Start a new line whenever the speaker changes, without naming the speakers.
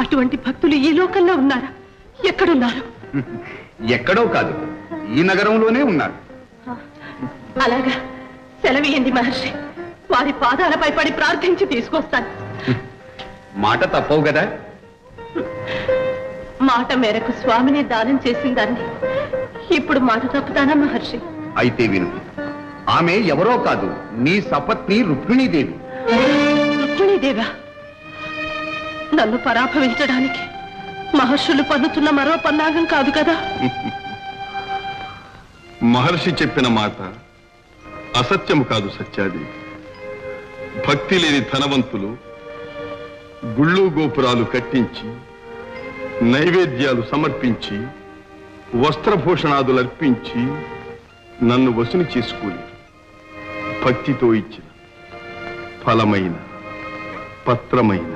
అటువంటి భక్తులు ఈ లోకంలో ఉన్నారా? ఎక్కడున్నారు?
ఎక్కడో కాదు, ఈ నగరంలోనే ఉన్నారు.
అలాగా, సెలవియండి మహర్షి. వారి పాదాలపై పడి ప్రార్థించి తీసుకొస్తాను.
మాట తప్పవు కదా?
మాట మేరకు స్వామిని దానం చేసిందాన్ని ఇప్పుడు మాట తప్పుతానా మహర్షి?
అయితే విను, ఆమె ఎవరో కాదు, నీ సపత్ని రుక్మిణీదేవి.
రుక్మిణీదేవా? నన్ను పరాభవించడానికి మహర్షులు పన్నుతున్న మరో పన్నాగం కాదు కదా?
మహర్షి చెప్పిన మాట అసత్యము కాదు సత్యాది. భక్తి లేని ధనవంతులు గుళ్ళు గోపురాలు కట్టించి, నైవేద్యాలు సమర్పించి, వస్త్రభూషణాదులు అర్పించి నన్ను వసూలు చేసుకోలేరు. భక్తితో ఇచ్చిన ఫలమైన, పత్రమైన,